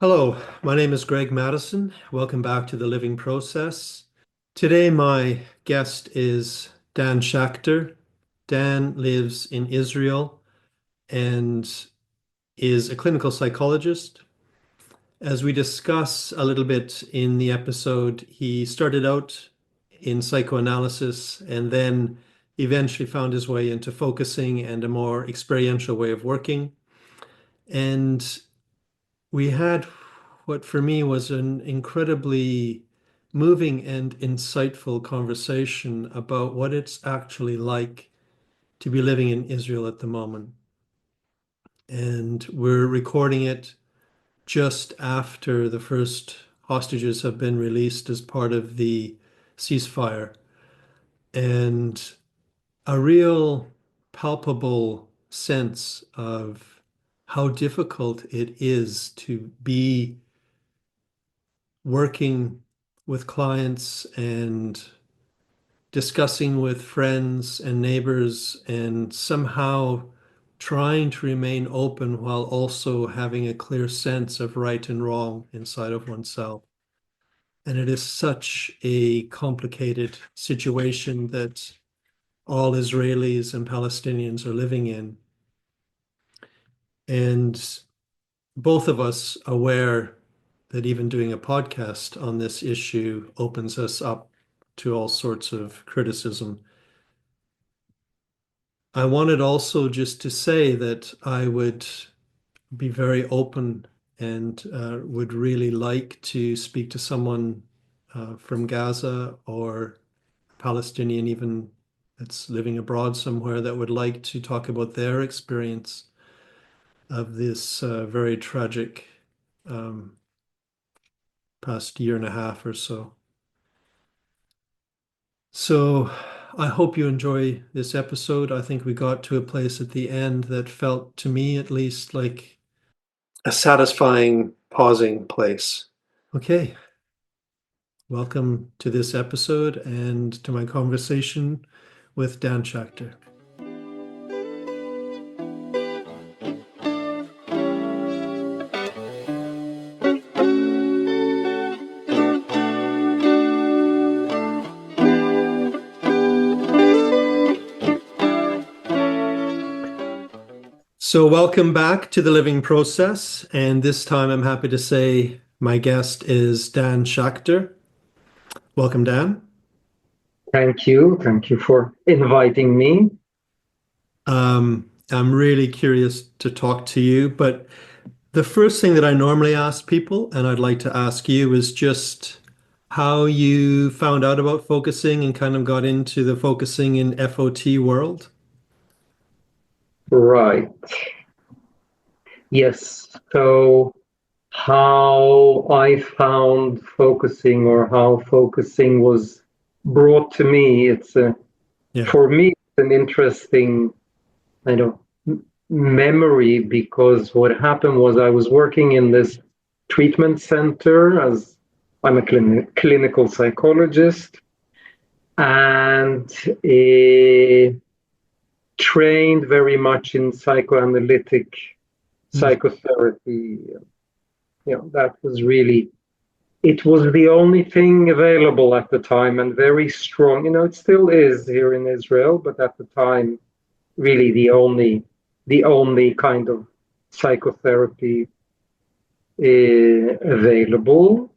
Hello, my name is Greg Madison. Welcome back to The Living Process. Today, my guest is Dan Schachter. Dan lives in Israel and is a clinical psychologist. As we discuss a little bit in the episode, he started out in psychoanalysis and then eventually found his way into focusing and a more experiential way of working. And we had what for me was an incredibly moving and insightful conversation about what it's actually like to be living in Israel at the moment. And we're recording it just after the first hostages have been released as part of the ceasefire. And a real palpable sense of how difficult it is to be working with clients and discussing with friends and neighbors and somehow trying to remain open while also having a clear sense of right and wrong inside of oneself. And it is such a complicated situation that all Israelis and Palestinians are living in. And both of us aware that even doing a podcast on this issue opens us up to all sorts of criticism. I wanted also just to say that I would be very open and would really like to speak to someone from Gaza or a Palestinian even that's living abroad somewhere that would like to talk about their experience of this very tragic past year and a half or so. So I hope you enjoy this episode. I think we got to a place at the end that felt, to me at least, like a satisfying pausing place. Okay, welcome to this episode and to my conversation with Dan Schachter. So welcome back to The Living Process, and this time I'm happy to say my guest is Dan Schachter. Welcome, Dan. Thank you. Thank you for inviting me. I'm really curious to talk to you, but the first thing that I normally ask people, and I'd like to ask you, is just how you found out about focusing and kind of got into the focusing in FOT world. Right. Yes. So how I found focusing or how focusing was brought to me, for me, it's an interesting kind of memory because what happened was I was working in this treatment center as I'm a clinical psychologist and trained very much in psychoanalytic psychotherapy. That was really, it was the only thing available at the time and very strong. It still is here in Israel, but at the time, really the only kind of psychotherapy available.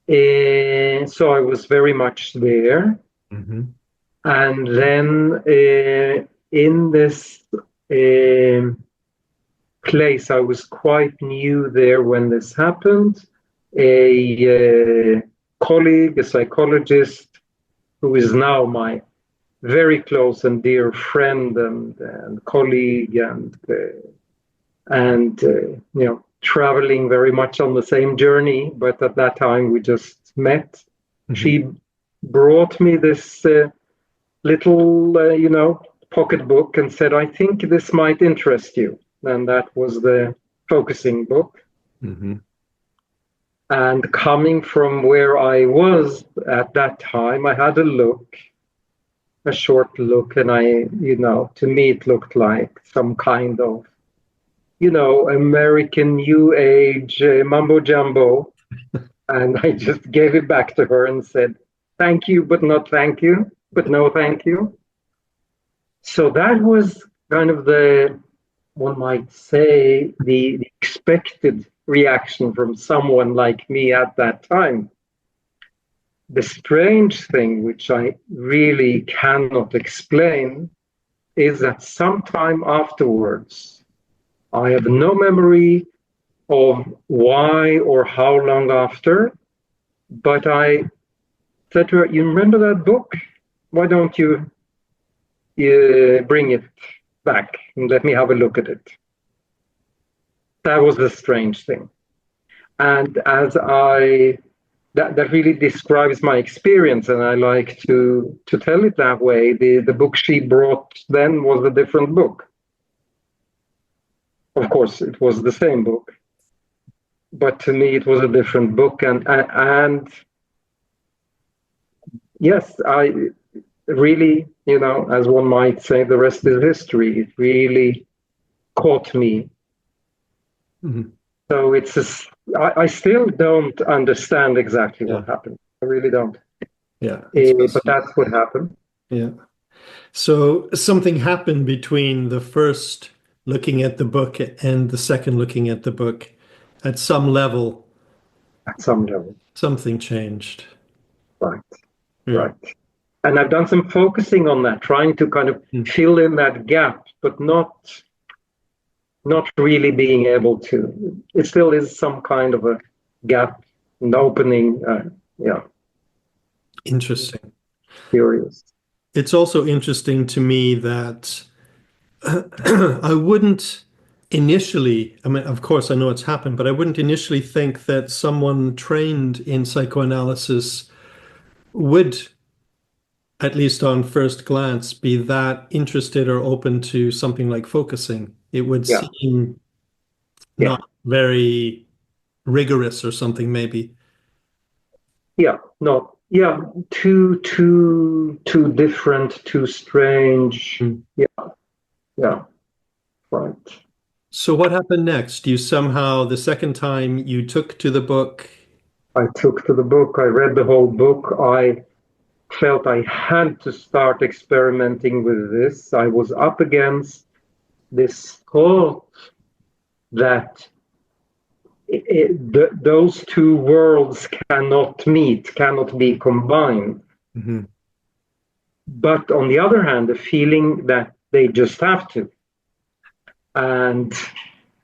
So I was very much there. Mm-hmm. And then in this place, I was quite new there when this happened. A colleague, a psychologist, who is now my very close and dear friend and colleague, and traveling very much on the same journey, but at that time we just met. Mm-hmm. She brought me this little, pocketbook and said, I think this might interest you. And that was the focusing book. Mm-hmm. And coming from where I was at that time, I had a short look, and to me it looked like some kind of American New Age mumbo jumbo. And I just gave it back to her and said, thank you, but not thank you, but no thank you. So that was kind of one might say, the expected reaction from someone like me at that time. The strange thing, which I really cannot explain, is that sometime afterwards, I have no memory of why or how long after, but I said to her, you remember that book? Why don't you bring it back and let me have a look at it? That was the strange thing. And that really describes my experience, and I like to tell it that way. The book she brought then was a different book. Of course, it was the same book, but to me it was a different book. And yes, I really, as one might say, the rest is history. It really caught me. Mm-hmm. So I still don't understand exactly what happened. I really don't. Yeah. But that's what happened. Yeah. So something happened between the first looking at the book and the second looking at the book. At some level. At some level. Something changed. Right. Yeah. Right. And I've done some focusing on that, trying to kind of fill in that gap, but not really being able to. It still is some kind of a gap, an opening. Interesting. Curious. It's also interesting to me that I wouldn't initially, I mean, of course, I know it's happened, but I wouldn't initially think that someone trained in psychoanalysis would, at least on first glance, be that interested or open to something like focusing. It would seem not very rigorous or something, maybe. Yeah, no, yeah, too different, too strange. Yeah, right. So what happened next? You somehow, the second time you took to the book? I took to the book. I read the whole book. I felt I had to start experimenting with this. I was up against this thought that those two worlds cannot meet, cannot be combined. Mm-hmm. But on the other hand, the feeling that they just have to. And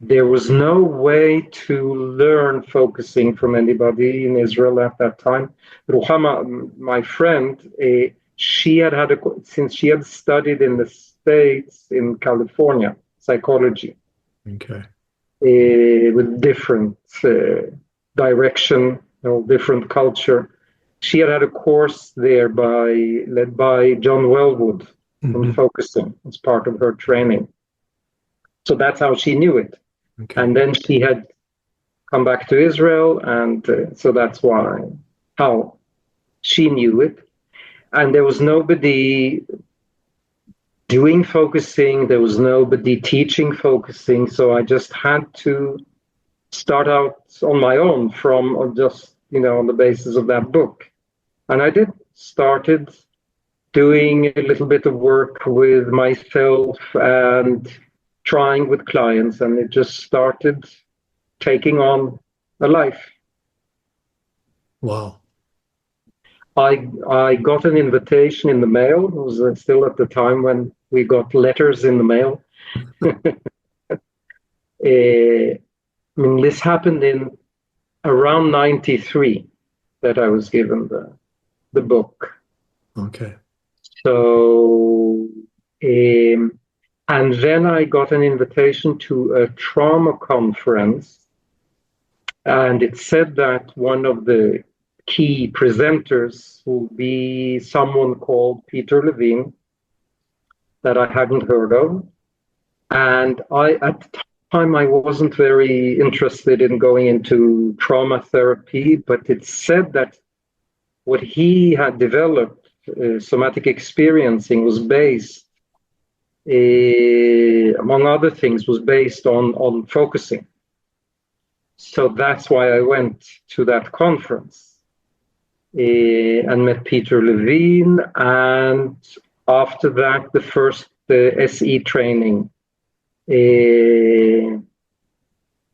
there was no way to learn focusing from anybody in Israel at that time. Ruhama, my friend, since she had studied in the States, in California, psychology. Okay. With different direction, different culture. She had a course there led by John Wellwood on focusing as part of her training. So that's how she knew it. Okay. And then she had come back to Israel, and so that's how she knew it. And there was nobody doing focusing, there was nobody teaching focusing, so I just had to start out on my own from just, on the basis of that book. And I started doing a little bit of work with myself and trying with clients, and it just started taking on a life. Wow. I got an invitation in the mail. It was still at the time when we got letters in the mail. This happened in around 93 that I was given the book. Okay. So, and then I got an invitation to a trauma conference, and it said that one of the key presenters will be someone called Peter Levine that I hadn't heard of. And at the time, I wasn't very interested in going into trauma therapy, but it said that what he had developed, somatic experiencing, was based among other things, was based on focusing. So that's why I went to that conference and met Peter Levine. And after that, the first SE training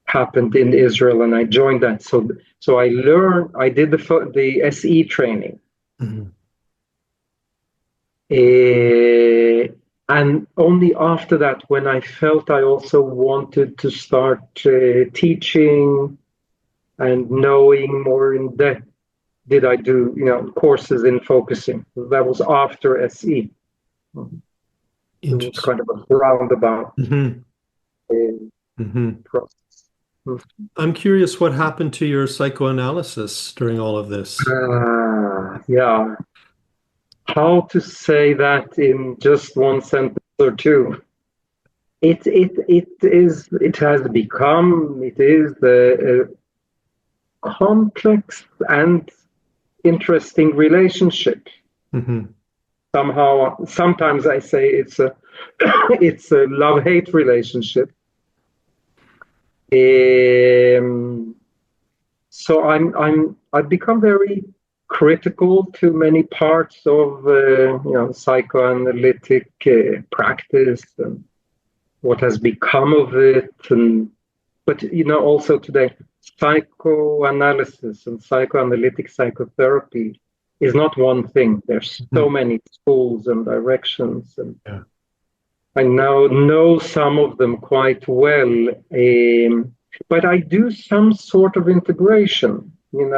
happened in Israel, and I joined that. So I did the SE training. Mm-hmm. And only after that, when I felt I also wanted to start teaching and knowing more in depth, did I do courses in focusing. That was after SE. It was kind of a roundabout process. I'm curious what happened to your psychoanalysis during all of this. Yeah. How to say that in just one sentence or two? It has become a complex and interesting relationship. Mm-hmm. Somehow, sometimes I say it's a love-hate relationship. So I've become very critical to many parts of psychoanalytic practice and what has become of it, but also today psychoanalysis and psychoanalytic psychotherapy is not one thing. There's so many schools and directions, and I now know some of them quite well, but I do some sort of integration. In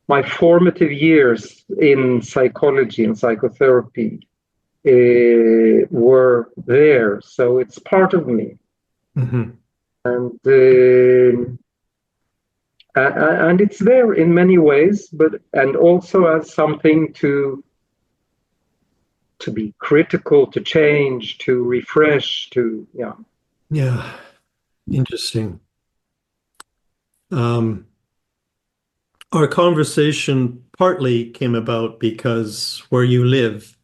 my formative years in psychology and psychotherapy were there, so it's part of me. Mm-hmm. And it's there in many ways, and also as something to be critical, to change, to refresh, Yeah, interesting. Our conversation partly came about because where you live,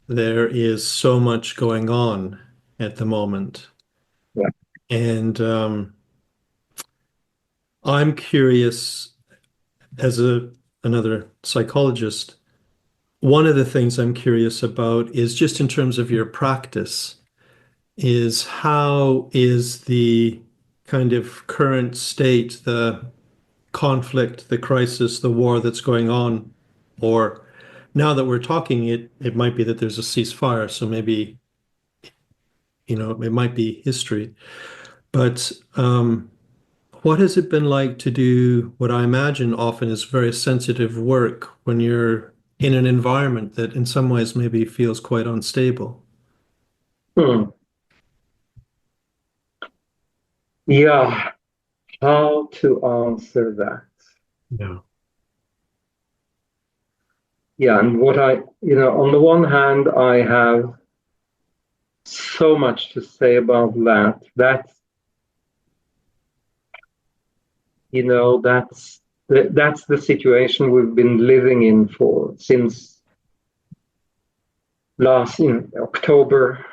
there is so much going on at the moment. Yeah. And I'm curious, as another psychologist, one of the things I'm curious about is just in terms of your practice, is how is the kind of current state, the conflict, the crisis, the war that's going on, or now that we're talking, it might be that there's a ceasefire, so maybe, it might be history. But what has it been like to do what I imagine often is very sensitive work when you're in an environment that in some ways maybe feels quite unstable? Yeah, how to answer that? Yeah. Yeah, and what on the one hand, I have so much to say about that. That's the situation we've been living in since last October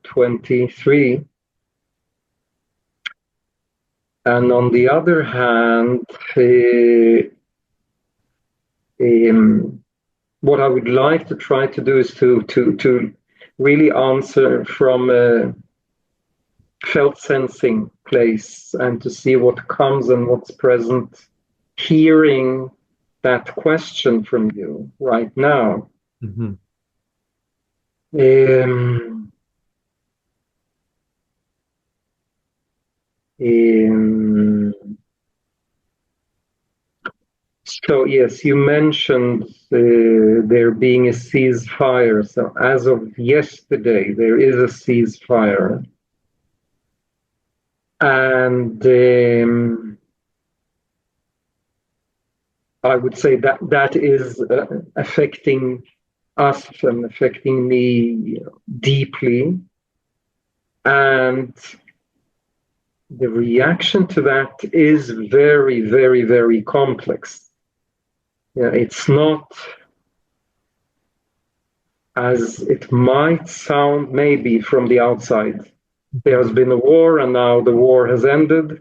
23. And on the other hand, what I would like to try to do is to really answer from a felt sensing place and to see what comes and what's present, hearing that question from you right now. Mm-hmm. So yes, you mentioned there being a ceasefire. So as of yesterday, there is a ceasefire. And I would say that is affecting us and affecting me deeply. And the reaction to that is very, very, very complex. Yeah, it's not as it might sound maybe from the outside. There has been a war and now the war has ended.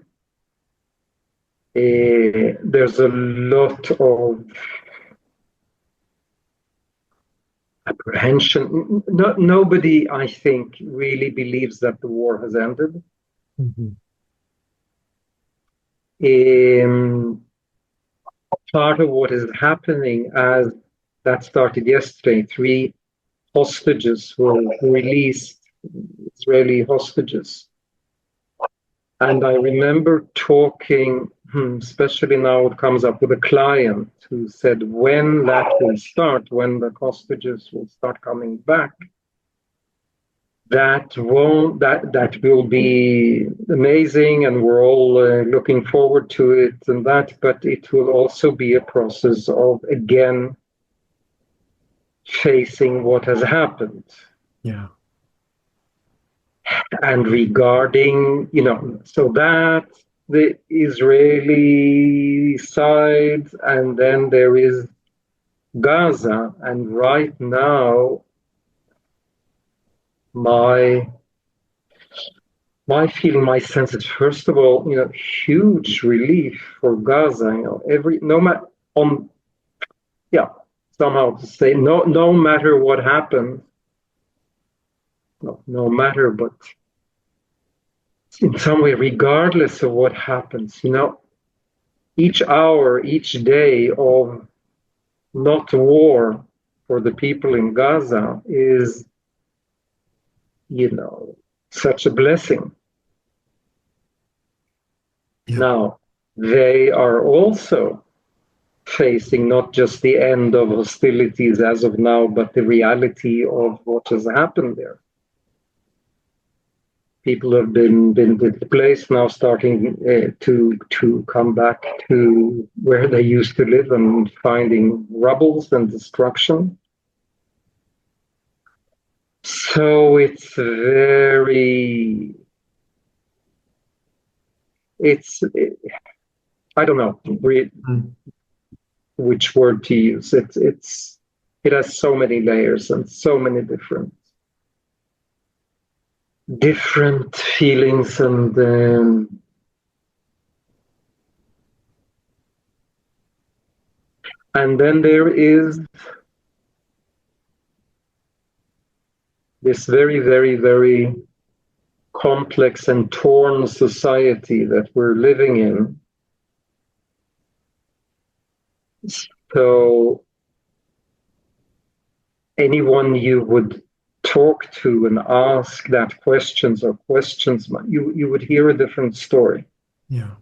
There's a lot of apprehension. Nobody, I think, really believes that the war has ended. Part of what is happening, as that started yesterday, 3 hostages were released, Israeli hostages. And I remember talking, especially now it comes up with a client who said when that will start, when the hostages will start coming back, that will be amazing, and we're all looking forward to it and that, but it will also be a process of again facing what has happened. Yeah. And regarding, so that the Israeli side, and then there is Gaza, and right now my feeling, my sense is, first of all, huge relief for Gaza. No matter somehow to say no matter what happens, no matter, but in some way, regardless of what happens, each hour, each day of not war for the people in Gaza is, such a blessing. Yeah. Now, they are also facing not just the end of hostilities as of now, but the reality of what has happened there. People have been displaced now, starting to come back to where they used to live and finding rubbles and destruction. So it's I don't know which word to use. It has so many layers and so many different feelings, and then there is this very, very, very complex and torn society that we're living in. So anyone you would talk to and ask that questions, you would hear a different story. Yeah.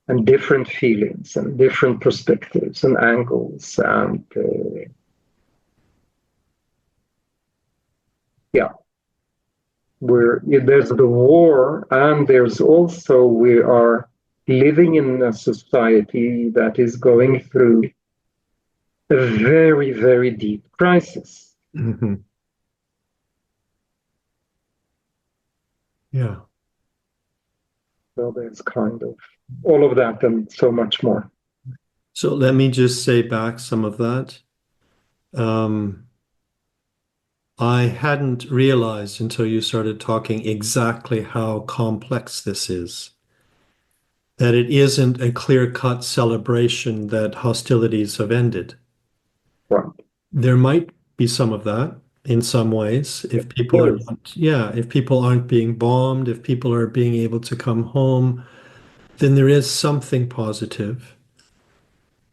And different feelings and different perspectives and angles, and there's the war, and there's also, we are living in a society that is going through a very, very deep crisis. Mm-hmm. Yeah. So there's kind of all of that and so much more. So let me just say back some of that. I hadn't realized until you started talking exactly how complex this is. That it isn't a clear-cut celebration that hostilities have ended. Right. There might be some of that in some ways, if people if people aren't being bombed, if people are being able to come home, then there is something positive.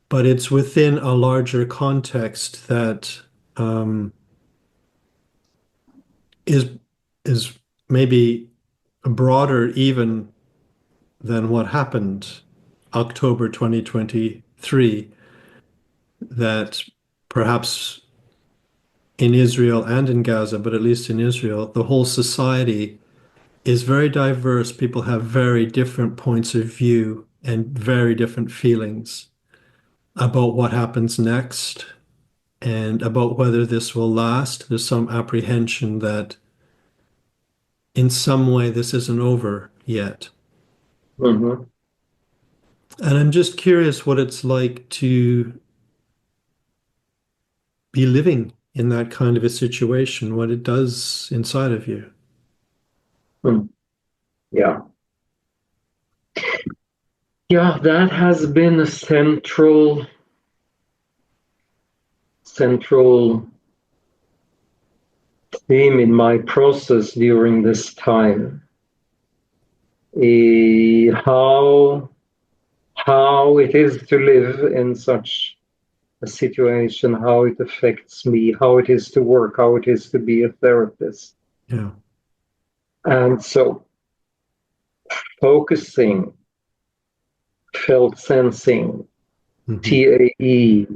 But it's within a larger context that is maybe broader even than what happened October 2023, that perhaps in Israel and in Gaza, but at least in Israel, the whole society is very diverse. People have very different points of view and very different feelings about what happens next and about whether this will last. There's some apprehension that in some way this isn't over yet. Mm-hmm. And I'm just curious what it's like to be living in that kind of a situation, what it does inside of you. Hmm. Yeah. Yeah, that has been a central theme in my process during this time. How it is to live in such a situation, how it affects me, how it is to work, how it is to be a therapist. Yeah. And so focusing, felt sensing, Hmm. TAE,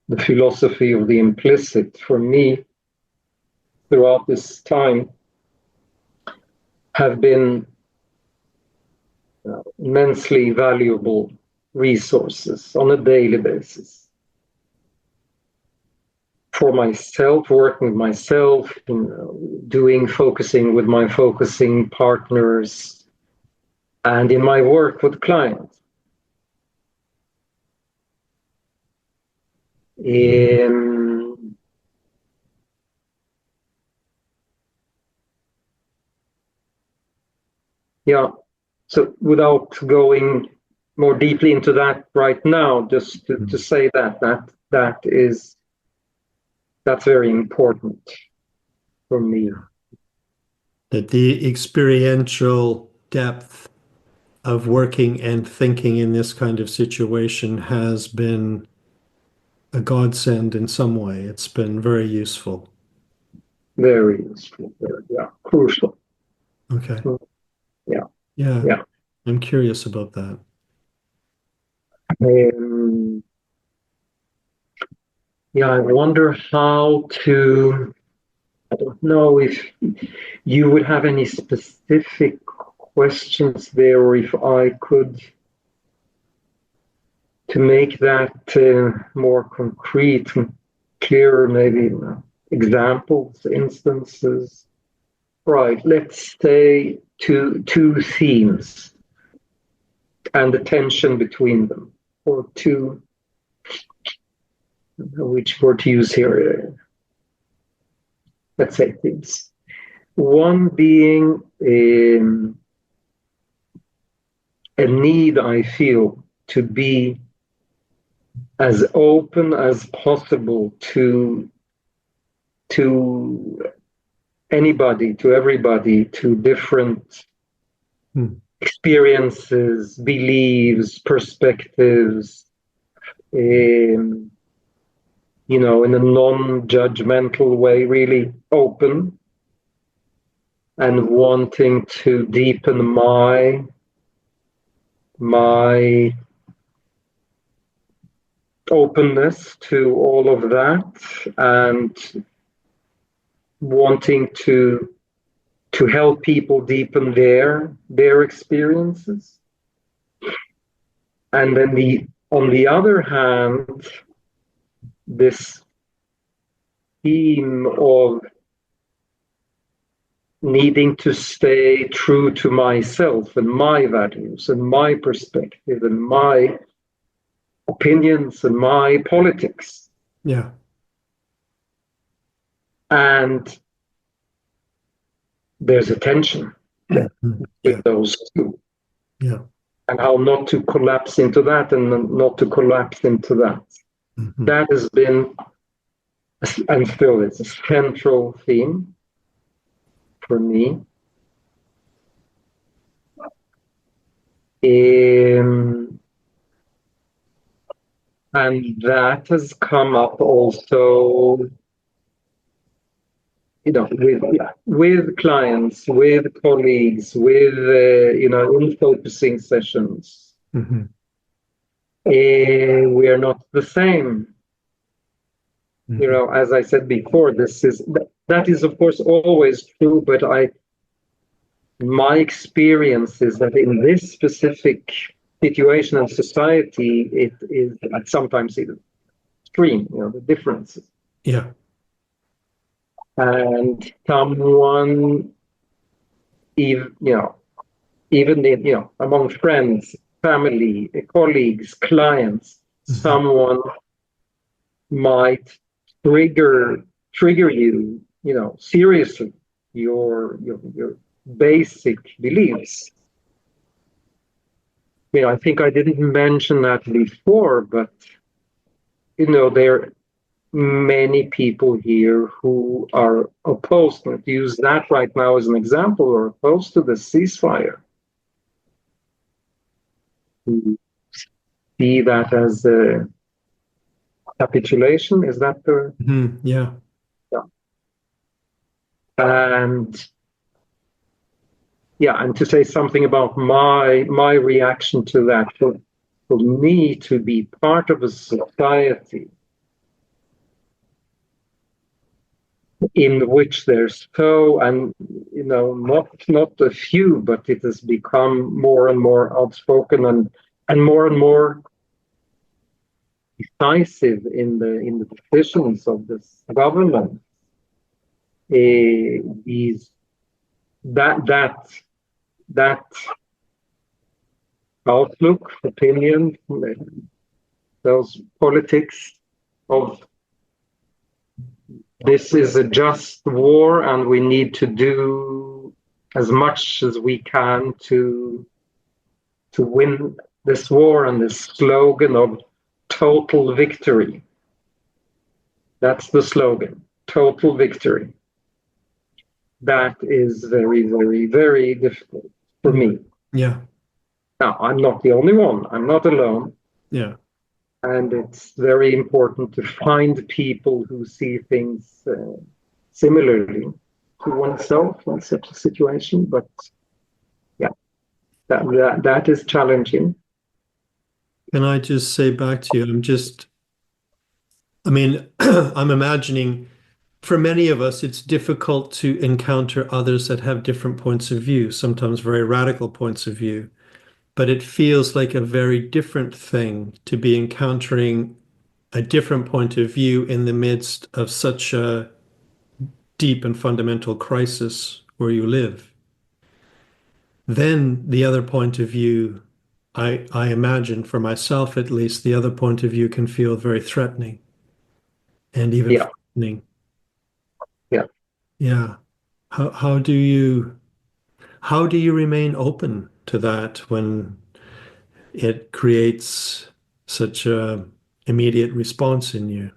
the philosophy of the implicit, for me, throughout this time, have been immensely valuable resources on a daily basis for myself, working with myself, doing focusing with my focusing partners, and in my work with clients. Yeah, so without going more deeply into that right now, just to say that's very important for me. That the experiential depth of working and thinking in this kind of situation has been a godsend in some way. It's been very useful. Very useful. Yeah, crucial. Okay. Yeah, Yeah. yeah. I'm curious about that. Um, yeah, I wonder how to. I don't know if you would have any specific questions there, or if I could to make that more concrete and clearer, maybe examples, instances. Right, let's say two themes and the tension between them, or two, which word to use here? Let's say themes. One being a need I feel to be as open as possible to anybody, to everybody, to different experiences, beliefs, perspectives, in a non-judgmental way, really open, and wanting to deepen my openness to all of that, and wanting to help people deepen their experiences. And then on the other hand, this theme of needing to stay true to myself and my values and my perspective and my opinions and my politics. Yeah. And there's a tension with those two. Yeah. And how not to collapse into that and not to collapse into that. Mm-hmm. That has been, and still it's a central theme for me. And that has come up also, with clients, with colleagues, with in focusing sessions. Mm-hmm. We are not the same. Mm-hmm. As I said before, that is of course always true, but my experience is that in this specific situation and society, it is sometimes even extreme, the differences. Yeah. And someone, even among friends, family, colleagues, clients, someone might trigger you, seriously, your basic beliefs. I think I didn't mention that before, but there are many people here who are opposed, and to use that right now as an example, are opposed to the ceasefire. Who see that as a capitulation? Is that the? Yeah. And to say something about my reaction to that, for me to be part of a society in which there's not a few, but it has become more and more outspoken and more decisive in the decisions of this government. That outlook, opinion, those politics of this is a just war and we need to do as much as we can to win this war, and this slogan of total victory. That's the slogan, total victory. That is very, very, very difficult for me. Yeah. Now, I'm not the only one. I'm not alone. Yeah. And it's very important to find people who see things similarly to oneself in such a situation. But that is challenging. Can I just say back to you, I'm imagining for many of us, it's difficult to encounter others that have different points of view, sometimes very radical points of view. But it feels like a very different thing to be encountering a different point of view in the midst of such a deep and fundamental crisis where you live. Then the other point of view, I imagine for myself at least, the other point of view can feel very threatening and even frightening. Yeah. Yeah. How do you remain open to that when it creates such a immediate response in you?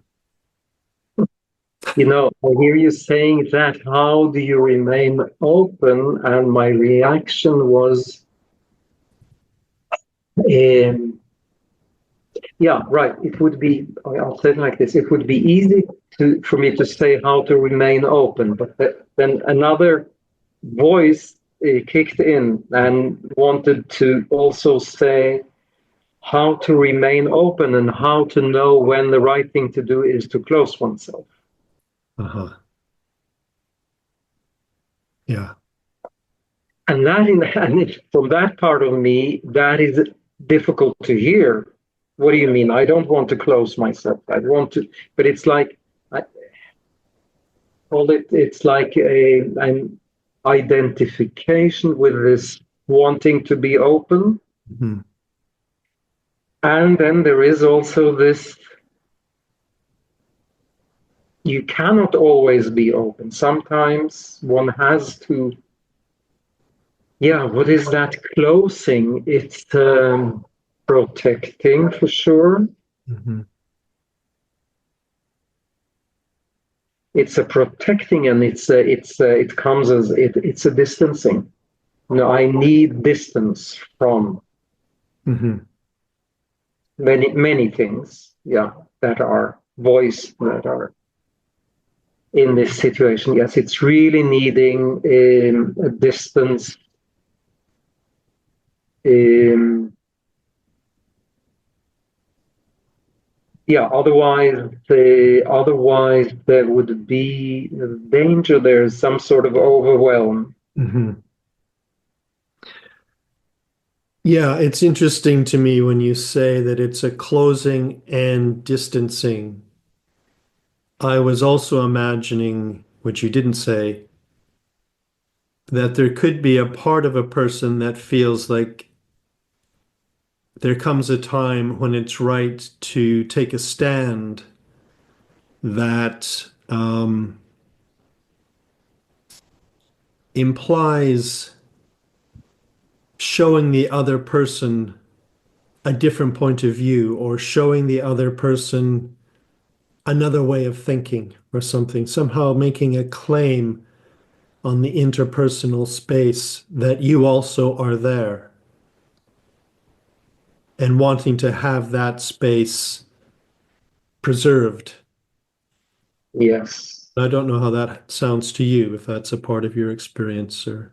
I hear you saying that, how do you remain open? And my reaction was, right. It would be, I'll say it like this, it would be easy for me to say how to remain open, but then another voice kicked in and wanted to also say how to remain open and how to know when the right thing to do is to close oneself. Yeah. And from that part of me, that is difficult to hear. What do you mean? I don't want to close myself. I want to, but it's like, it's like an identification with this wanting to be open. Mm-hmm. And then there is also this, you cannot always be open. Sometimes one has to, what is that closing? It's protecting for sure. Mm-hmm. It's a protecting, and it comes as it's a distancing. I need distance from many things, that are voiced, that are in this situation. Yes, it's really needing a distance. Otherwise there would be danger. There's some sort of overwhelm. Mm-hmm. Yeah, it's interesting to me when you say that it's a closing and distancing. I was also imagining, which you didn't say, that there could be a part of a person that feels like there comes a time when it's right to take a stand that implies showing the other person a different point of view or showing the other person another way of thinking or something, somehow making a claim on the interpersonal space that you also are there and wanting to have that space preserved. Yes. I don't know how that sounds to you, if that's a part of your experience or.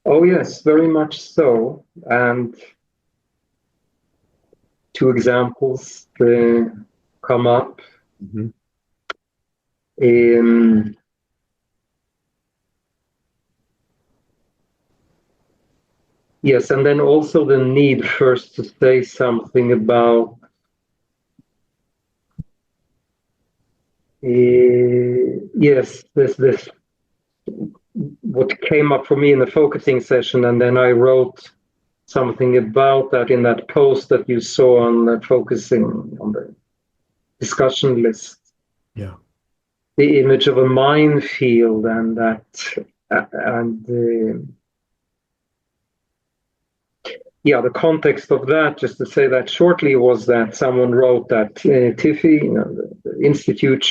Oh, yes, very much so. And two examples come up. Mhm. Yes, and then also the need first to say something about yes, this what came up for me in the focusing session, and then I wrote something about that in that post that you saw on the focusing on the discussion list. Yeah. The image of a minefield and that and yeah, the context of that, just to say that shortly, was that someone wrote that TIFI, the institute,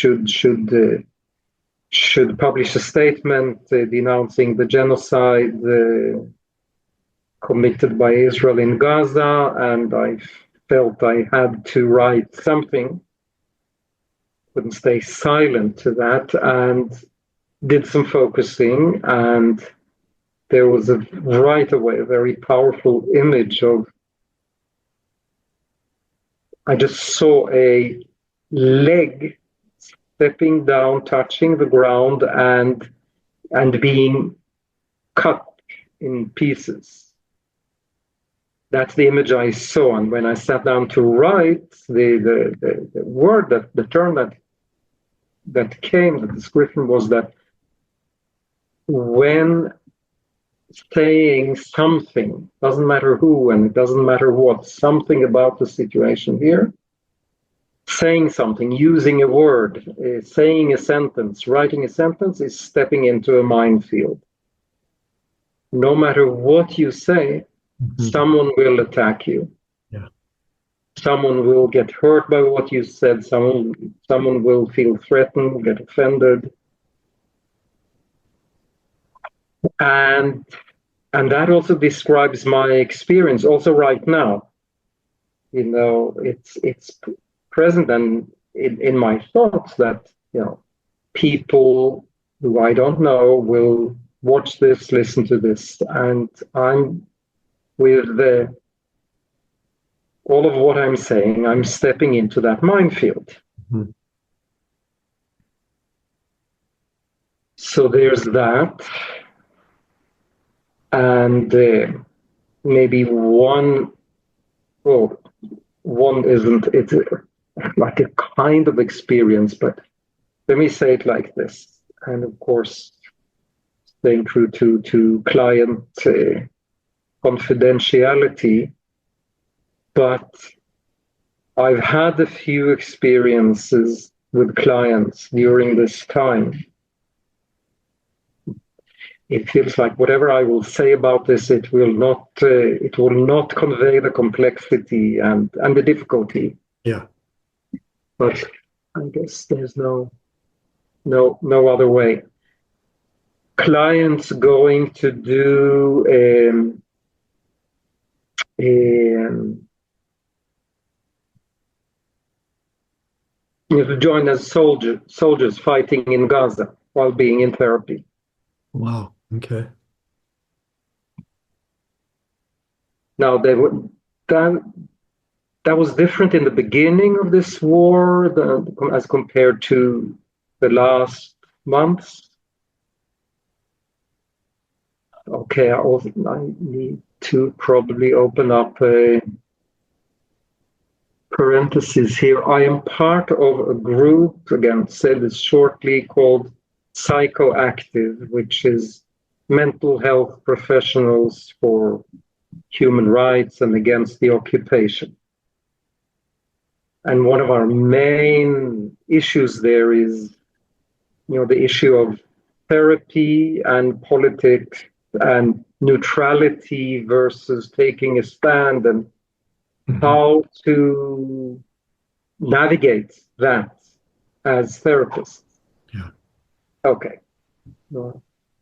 should publish a statement denouncing the genocide committed by Israel in Gaza, and I felt I had to write something. Couldn't stay silent to that, and did some focusing, and there was right away a very powerful image of, I just saw a leg stepping down, touching the ground, and being cut in pieces. That's the image I saw. And when I sat down to write, the word, the term that came, the description was that when saying something, doesn't matter who and it doesn't matter what, something about the situation here, saying something, using a word, saying a sentence, writing a sentence is stepping into a minefield. No matter what you say, someone will attack you. Yeah. Someone will get hurt by what you said. Someone will feel threatened, get offended. And that also describes my experience also right now. You know, it's present and in my thoughts that, you know, people who I don't know will watch this, listen to this, and I'm with all of what I'm saying, I'm stepping into that minefield. Mm-hmm. So there's that. And maybe one isn't, it's like a kind of experience, but let me say it like this. And of course, staying true to client confidentiality, but I've had a few experiences with clients during this time. It feels like whatever I will say about this, it will not convey the complexity and the difficulty. Yeah. But I guess there's no other way. Clients going to do to join as soldiers fighting in Gaza while being in therapy. Wow. Okay. Now that was different in the beginning of this war as compared to the last months. Okay, I need to probably open up a parenthesis here. I am part of a group, again, said this shortly, called PsychoActive, which is mental health professionals for human rights and against the occupation. And one of our main issues there is, the issue of therapy and politics and neutrality versus taking a stand, and how to navigate that as therapists. Yeah. Okay.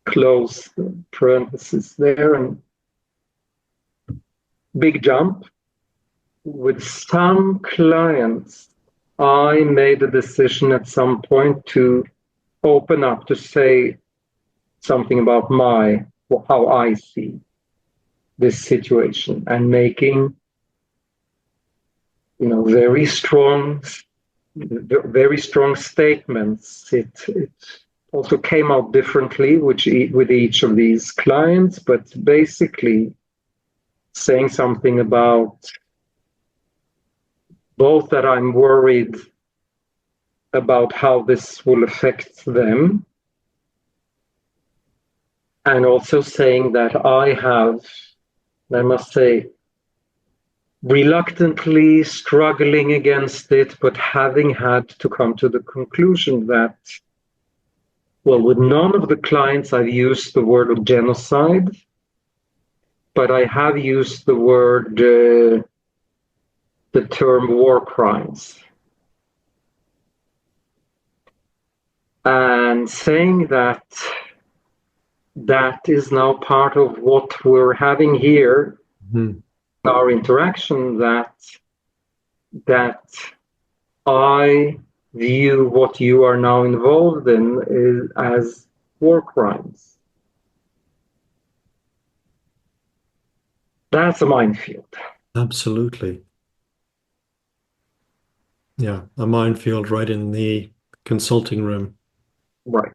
Close parenthesis there, and big jump. With some clients, I made a decision at some point to open up, to say something about how I see this situation, and making, very strong statements. It also came out differently with each of these clients, but basically saying something about both that I'm worried about how this will affect them, and also saying that I must say, reluctantly struggling against it, but having had to come to the conclusion that, well, with none of the clients I've used the word of genocide, but I have used the term war crimes. And saying that is now part of what we're having here, our interaction, that I view what you are now involved in as war crimes. That's a minefield. Absolutely. Yeah, a minefield right in the consulting room. Right.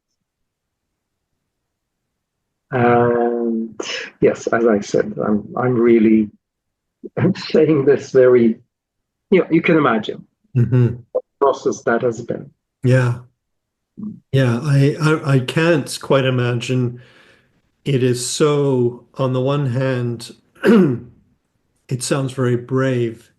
And yes, as I said, I'm saying this very, you can imagine what process that has been. Yeah. Yeah, I can't quite imagine. It is so, on the one hand, it sounds very brave.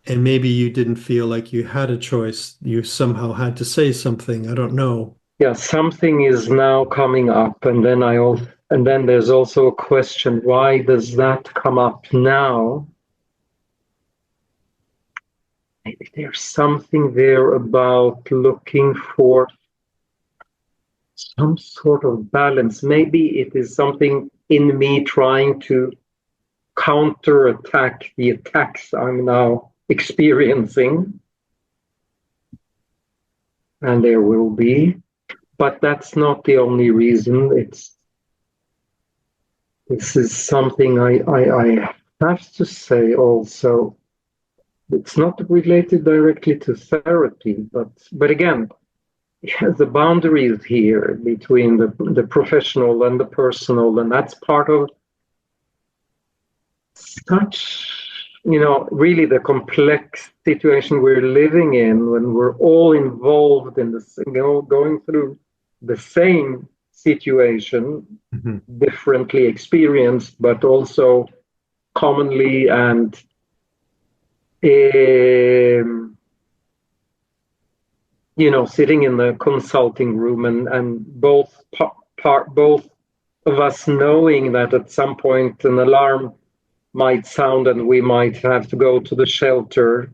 And maybe you didn't feel like you had a choice. You somehow had to say something. I don't know. Yeah, something is now coming up, and then there's also a question: why does that come up now? Maybe there's something there about looking for some sort of balance. Maybe it is something in me trying to counterattack the attacks I'm now experiencing. And there will be. But that's not the only reason. This is something I have to say also. It's not related directly to therapy, but again, the boundaries here between the professional and the personal, and that's part of such, really the complex situation we're living in, when we're all involved in this, going through the same situation, differently experienced, but also commonly, and sitting in the consulting room, and both of us knowing that at some point an alarm might sound and we might have to go to the shelter.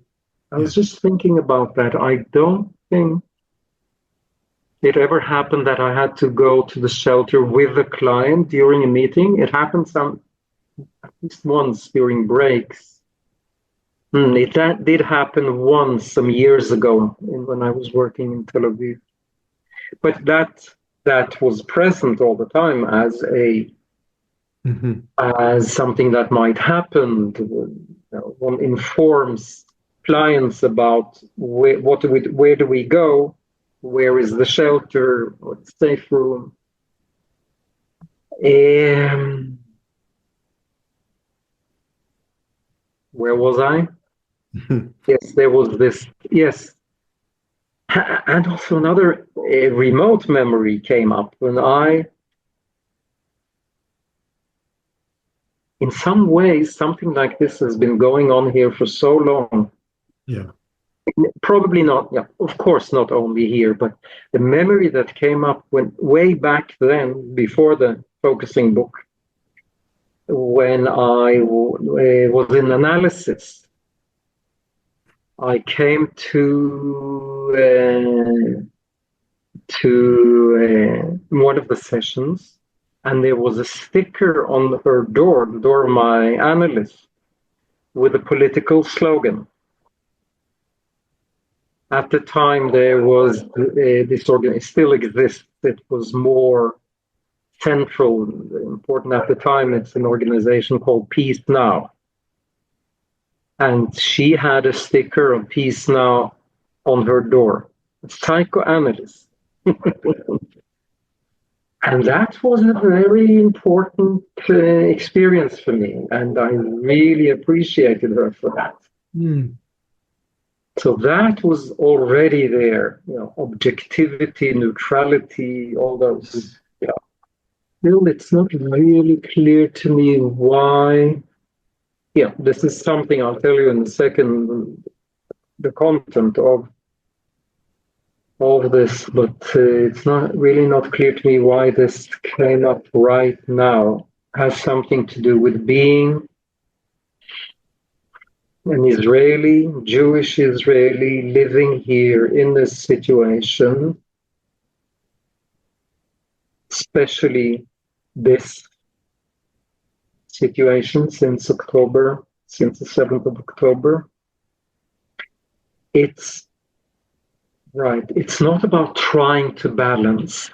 I was just thinking about that. I don't think it ever happened that I had to go to the shelter with a client during a meeting. It happened at least once during breaks. That did happen once some years ago when I was working in Tel Aviv. But that was present all the time as something that might happen. One informs clients about where do we go, where is the shelter or the safe room. Where was I? Yes, there was this. Yes, and also another remote memory came up when in some ways, something like this has been going on here for so long. Yeah. Probably not, yeah, of course, not only here, but the memory that came up when way back then, before the focusing book, when I was in analysis, I came to one of the sessions, and there was a sticker on her door, the door of my analyst, with a political slogan. At the time, there was this organ, it still exists. It was more central, important at the time. It's an organization called Peace Now. And she had a sticker of Peace Now on her door, a psychoanalyst. And that was a very important experience for me. And I really appreciated her for that. Mm. So that was already there, objectivity, neutrality, all those. Yeah. Still, it's not really clear to me why. Yeah, this is something I'll tell you in a second, the content of this, but it's not clear to me why this came up right now. Has something to do with being an Israeli, Jewish Israeli, living here in this situation, especially this situation since the 7th of October. It's not about trying to balance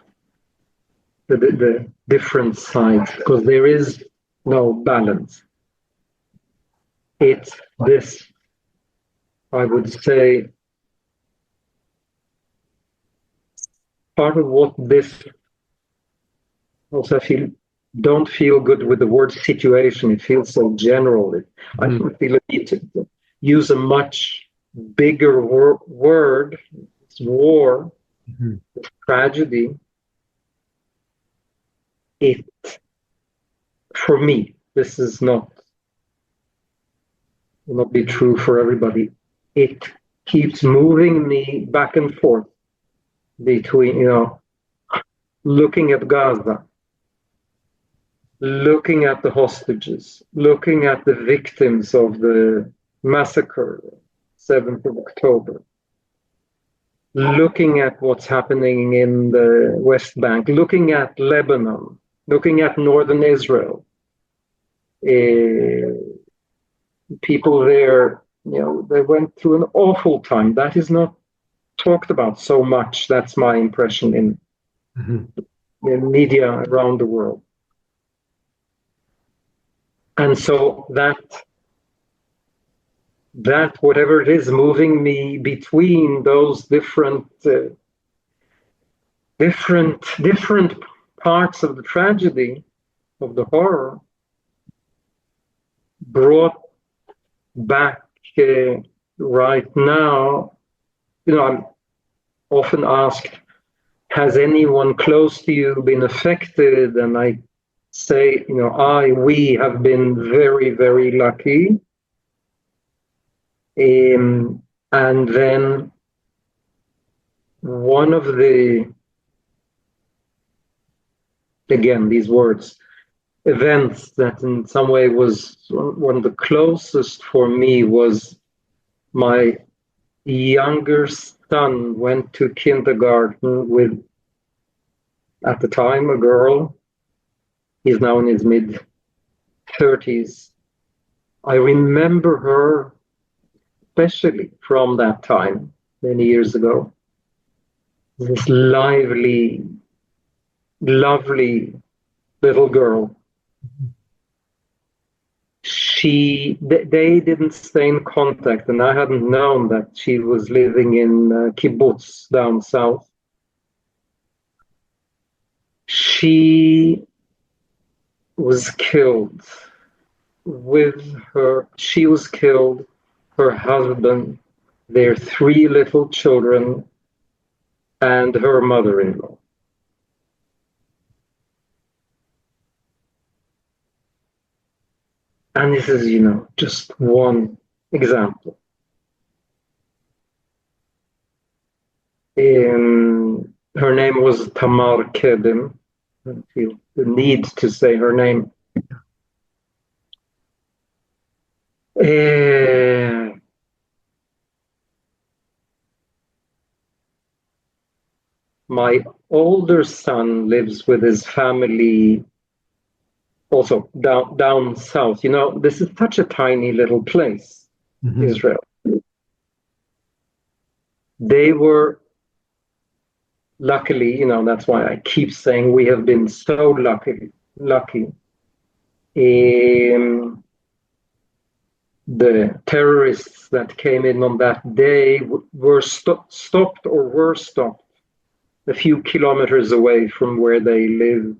the different sides, because there is no balance. It's this, I would say, part of what this, also I don't feel good with the word situation. It feels so general. I feel I need to use a much bigger word. It's war, it's tragedy. For me, this is not will not be true for everybody. It keeps moving me back and forth between, looking at Gaza, looking at the hostages, looking at the victims of the massacre, 7th of October, looking at what's happening in the West Bank, looking at Lebanon, looking at northern Israel. People there, they went through an awful time. That is not talked about so much. That's my impression in media around the world. And so that whatever it is moving me between those different parts of the tragedy, of the horror, brought back right now. I'm often asked, has anyone close to you been affected? And I say, we have been very, very lucky. And then one of the, again, these words, events that in some way was one of the closest for me was my younger son went to kindergarten with, at the time, a girl. He's now in his mid-30s. I remember her, especially from that time, many years ago. This lively, lovely little girl. They didn't stay in contact, and I hadn't known that she was living in kibbutz down south. She was killed she was killed, her husband, their 3 little children, and her mother-in-law. And this is, just one example. Her name was Tamar Kedem. I feel the need to say her name. My older son lives with his family also down south. This is such a tiny little place, Israel. They were luckily, that's why I keep saying we have been so lucky. The terrorists that came in on that day were stopped a few kilometers away from where they live.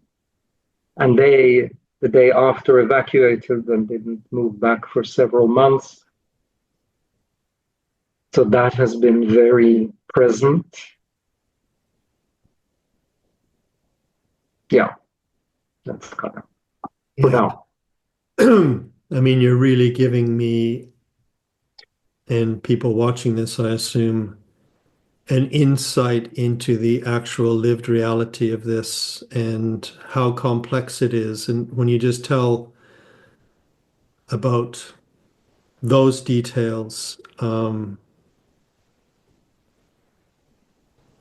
And they, the day after, evacuated and didn't move back for several months. So that has been very present. Yeah, that's kind of for now. I mean, you're really giving me and people watching this, I assume, an insight into the actual lived reality of this and how complex it is. And when you just tell about those details, and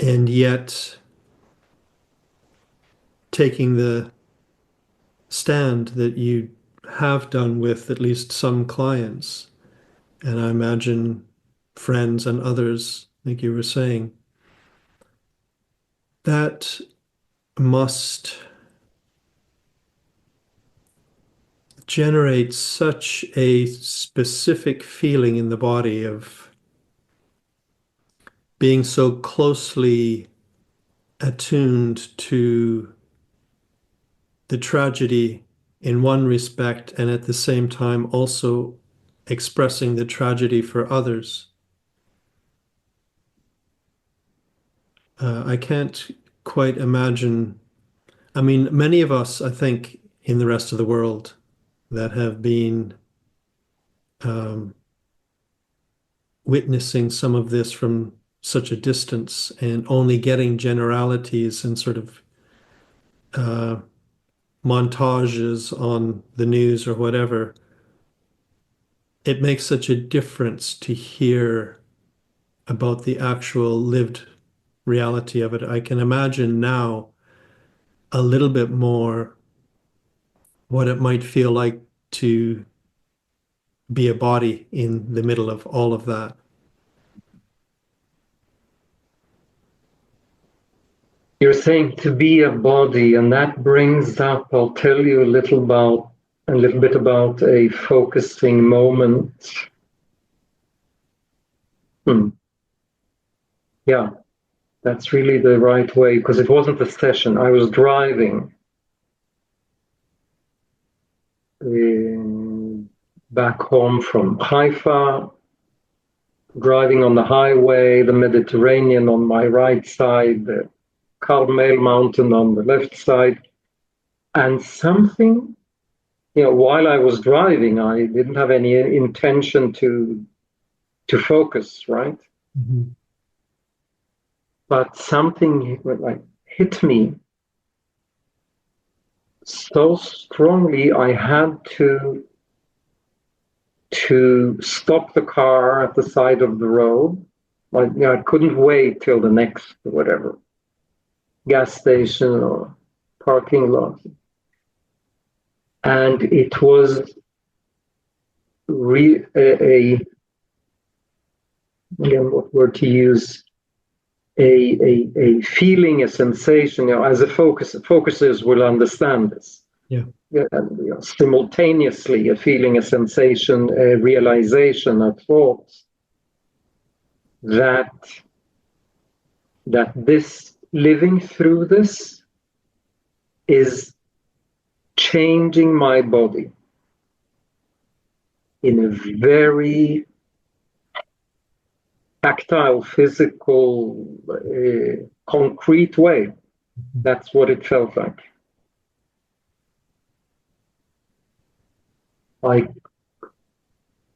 yet taking the stand that you have done with at least some clients, and I imagine friends and others, like you were saying, that must generate such a specific feeling in the body of being so closely attuned to the tragedy in one respect, and at the same time also expressing the tragedy for others. I can't quite imagine. I mean, many of us, I think, in the rest of the world that have been witnessing some of this from such a distance and only getting generalities and sort of montages on the news or whatever, it makes such a difference to hear about the actual lived reality of it. I can imagine now a little bit more what it might feel like to be a body in the middle of all of that. You're saying to be a body, and that brings up, I'll tell you a little bit about a focusing moment. Yeah, that's really the right way, because it wasn't a session. I was driving back home from Haifa, driving on the highway, the Mediterranean on my right side, the Carmel Mountain on the left side. And something, while I was driving, I didn't have any intention to focus, right? Mm-hmm. But something like hit me so strongly, I had to stop the car at the side of the road. Like, I couldn't wait till the next whatever gas station or parking lot. And it was again, what word to use? A feeling, a sensation. As a focusers will understand this. Yeah. And, simultaneously, a feeling, a sensation, a realization, a thought that this living through this is changing my body in a very tactile, physical, concrete way. That's what it felt like.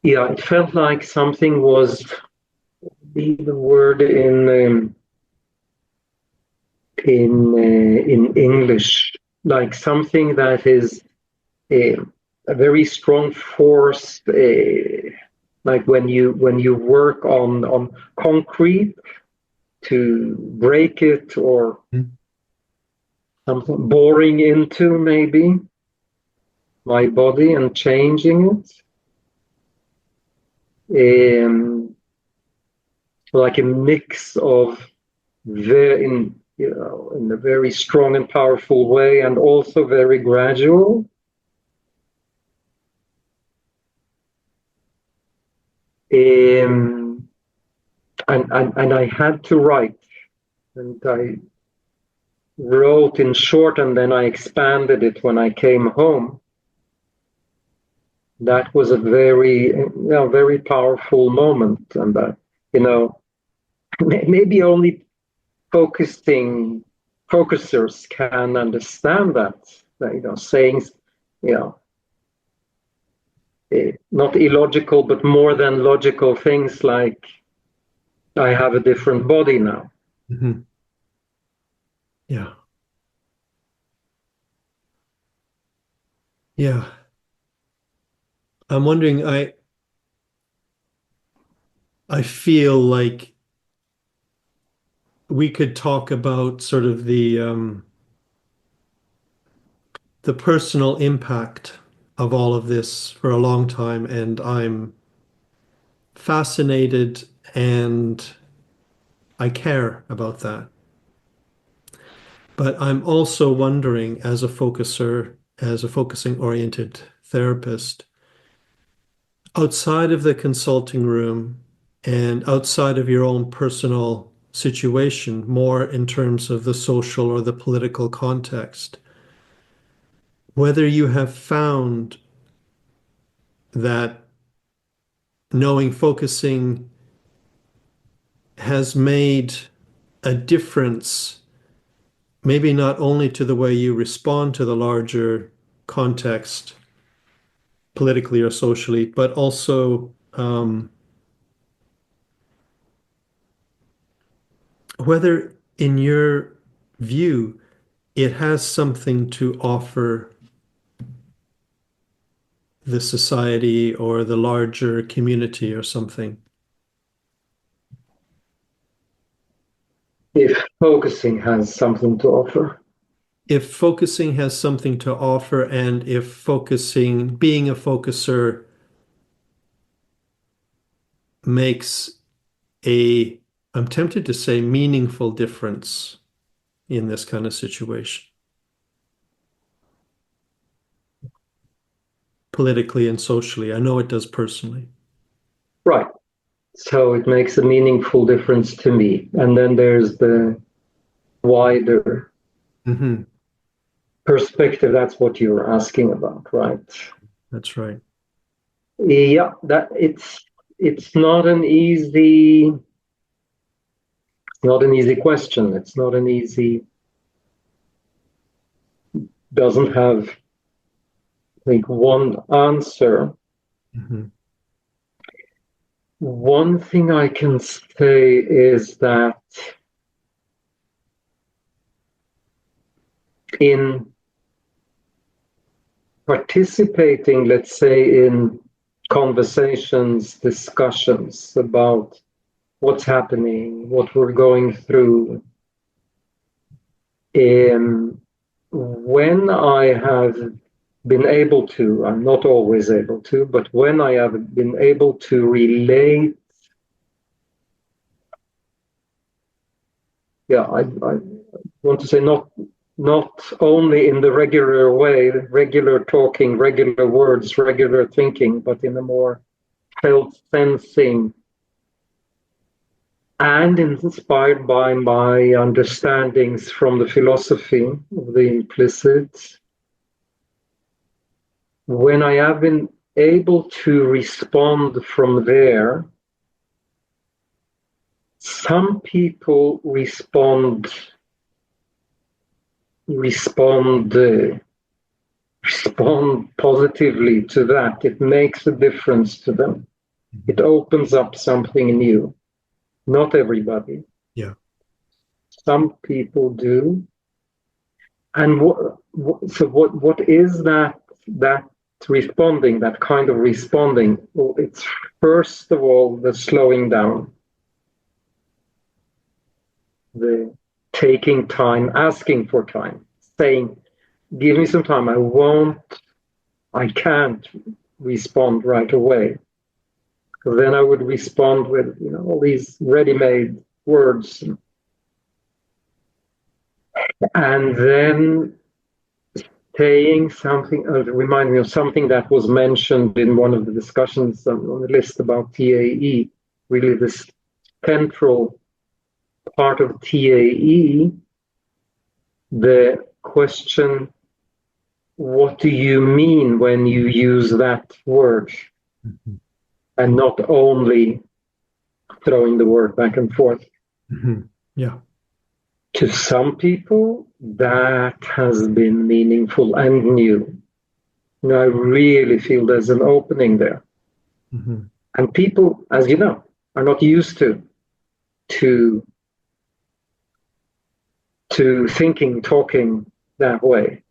Yeah, it felt like something was the word in English, like something that is a very strong force, like when you work on concrete to break it, or something boring into maybe my body and changing it, like a mix of in a very strong and powerful way, and also very gradual. And I had to write, and I wrote in short, and then I expanded it when I came home. That was a very powerful moment, and maybe only focusers can understand that. Sayings, not illogical, but more than logical things like, I have a different body now. Mm-hmm. Yeah. Yeah. I'm wondering, I feel like we could talk about sort of the personal impact of all of this for a long time, and I'm fascinated and I care about that. But I'm also wondering, as a focuser, as a focusing oriented therapist, outside of the consulting room and outside of your own personal situation, more in terms of the social or the political context, whether you have found that knowing focusing has made a difference, maybe not only to the way you respond to the larger context, politically or socially, but also whether, in your view, it has something to offer the society or the larger community or something. If focusing has something to offer. If focusing has something to offer, and if focusing, being a focuser, makes I'm tempted to say, meaningful difference in this kind of situation, politically and socially. I know it does personally. Right. So it makes a meaningful difference to me. And then there's the wider perspective. That's what you're asking about, right? That's right. Yeah, that it's not an easy question. It's not an easy, doesn't have, I think, one answer. One thing I can say is that in participating, let's say, in conversations, discussions about what's happening, what we're going through, when I have been able to, I'm not always able to, but when I have been able to relate, I want to say not only in the regular way, regular talking, regular words, regular thinking, but in a more felt sensing and inspired by my understandings from the philosophy of the implicit. When I have been able to respond from there, some people respond positively to that. It makes a difference to them. It opens up something new. Not everybody. Yeah. Some people do. And what is that responding, that kind of responding? Well, it's first of all the slowing down, the taking time, asking for time, saying, give me some time, I can't respond right away. Then I would respond with, all these ready-made words. And then saying something, remind me of something that was mentioned in one of the discussions on the list about TAE, really this central part of TAE, the question, what do you mean when you use that word? Mm-hmm. And not only throwing the word back and forth. Mm-hmm. Yeah. To some people, that has been meaningful and new. I really feel there's an opening there. Mm-hmm. And people, as you know, are not used to thinking, talking that way.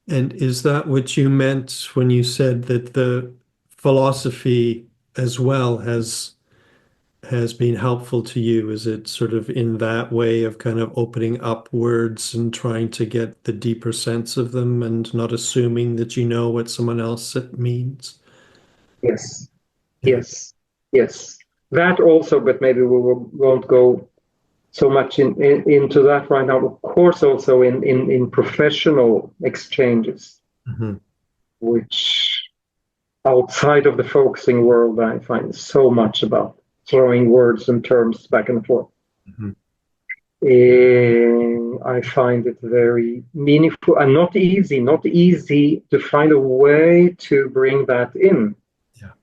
And is that what you meant when you said that the philosophy as well has been helpful to you? Is it sort of in that way of kind of opening up words and trying to get the deeper sense of them and not assuming that you know what someone else means? Yes, yeah. Yes. That also, but maybe we won't go so much into that right now. Of course, also in professional exchanges, mm-hmm. which outside of the focusing world, I find so much about throwing words and terms back and forth. Mm-hmm. I find it very meaningful and not easy to find a way to bring that in. Yeah.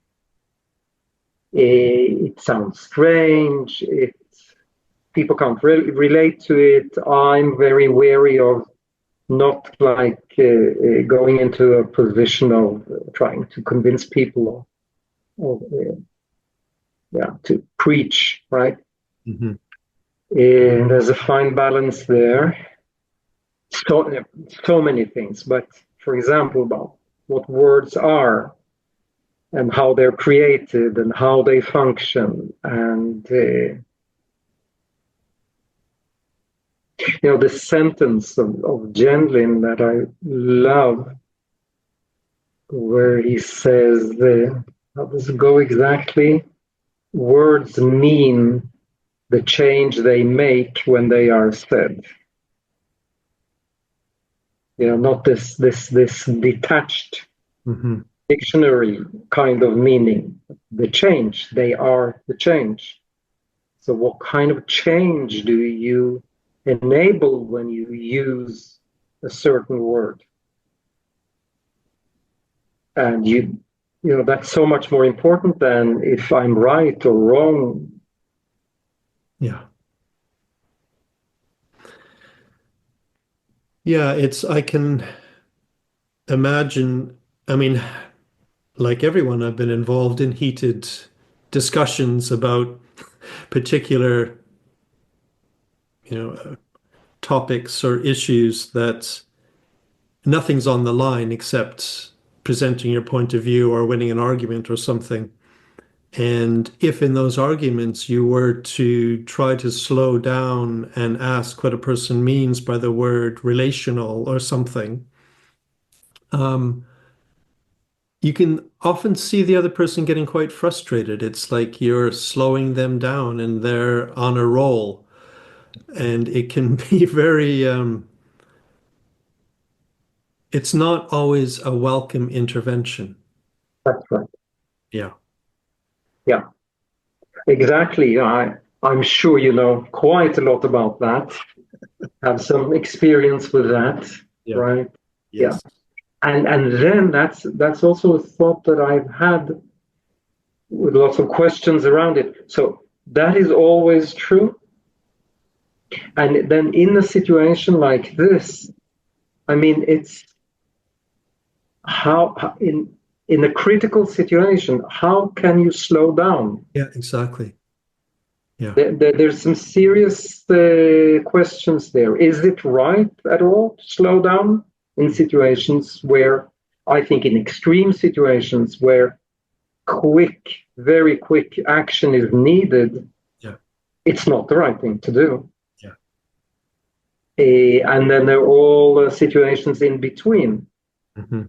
It sounds strange. People can't relate to it. I'm very wary of not like going into a position of trying to convince people or to preach, right? Mm-hmm. And there's a fine balance there. So many things, but for example, about what words are and how they're created and how they function, and the sentence of Gendlin that I love, where he says, how does it go exactly? Words mean the change they make when they are said. Not this detached mm-hmm. dictionary kind of meaning. The change, they are the change. So what kind of change do you enable when you use a certain word? And that's so much more important than if I'm right or wrong. Yeah. Yeah, I can imagine, like everyone, I've been involved in heated discussions about particular, topics or issues that nothing's on the line except presenting your point of view or winning an argument or something. And if in those arguments you were to try to slow down and ask what a person means by the word relational or something, you can often see the other person getting quite frustrated. It's like you're slowing them down and they're on a roll. And it can be very, it's not always a welcome intervention. That's right. Yeah. Yeah, exactly. I'm sure you know quite a lot about that. Have some experience with that, yeah. Right? Yes. Yeah. And then that's also a thought that I've had with lots of questions around it. So that is always true. And then in a situation like this, it's in a critical situation, how can you slow down? Yeah, exactly. Yeah. There's some serious questions there. Is it right at all to slow down in situations where, I think in extreme situations where very quick action is needed? Yeah. It's not the right thing to do. Yeah. And then there are all situations in between. Mm-hmm.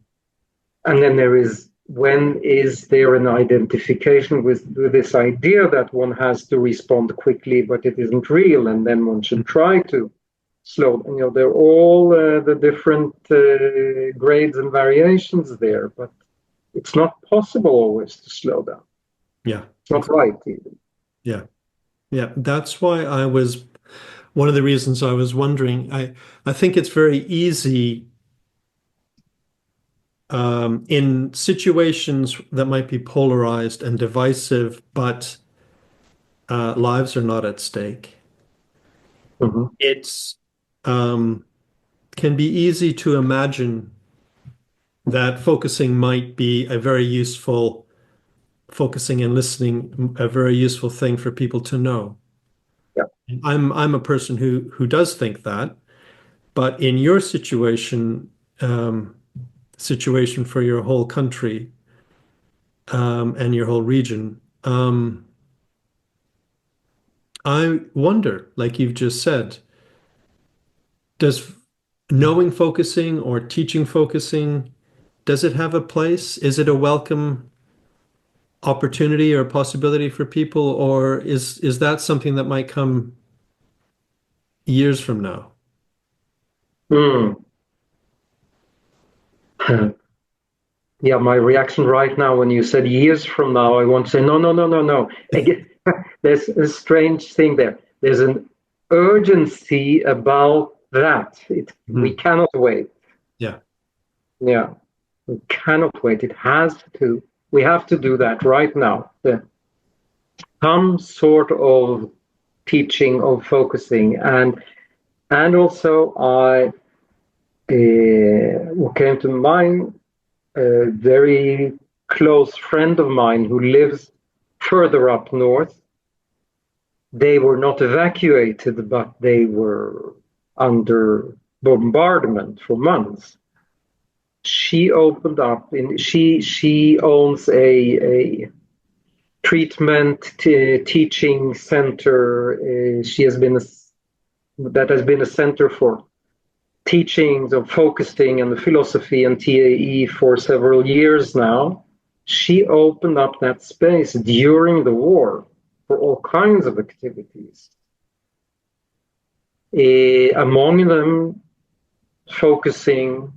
And then when is there an identification with this idea that one has to respond quickly, but it isn't real, and then one should try to slow. They're all the different grades and variations there, but it's not possible always to slow down. Yeah. It's not right even. Yeah. Yeah. That's why one of the reasons I was wondering, I think it's very easy in situations that might be polarized and divisive, but lives are not at stake. Mm-hmm. It's can be easy to imagine that focusing might be a very useful, focusing and listening, a very useful thing for people to know. Yeah. I'm a person who does think that, but in your situation for your whole country and your whole region, I wonder, like you've just said, does knowing focusing or teaching focusing, does it have a place? Is it a welcome opportunity or possibility for people, or is that something that might come years from now? Mm. Yeah, my reaction right now when you said years from now, I want to say no. Again, there's a strange thing there. There's an urgency about that. We cannot wait. Yeah. Yeah, we cannot wait. We have to do that right now. Some sort of teaching of focusing, and also what came to mind, a very close friend of mine who lives further up north. They were not evacuated, but they were under bombardment for months. She opened up, she owns a treatment teaching center. That has been a center for teachings of focusing and the philosophy and TAE for several years now. She opened up that space during the war for all kinds of activities. Among them, focusing,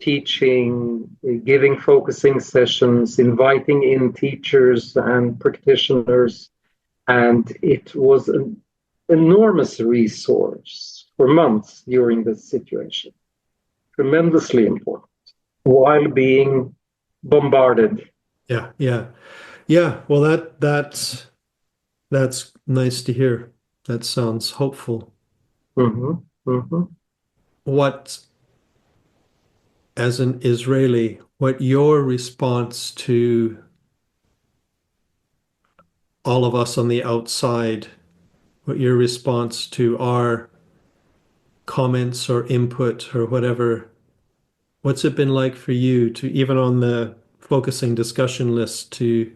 teaching, giving focusing sessions, inviting in teachers and practitioners. And it was an enormous resource for months during this situation. Tremendously important while being bombarded. Yeah. Well, that's nice to hear. That sounds hopeful. Mm-hmm. Mm-hmm. What, as an Israeli, what your response to all of us on the outside, what your response to our comments or input or whatever, what's it been like for you to, even on the focusing discussion list, to,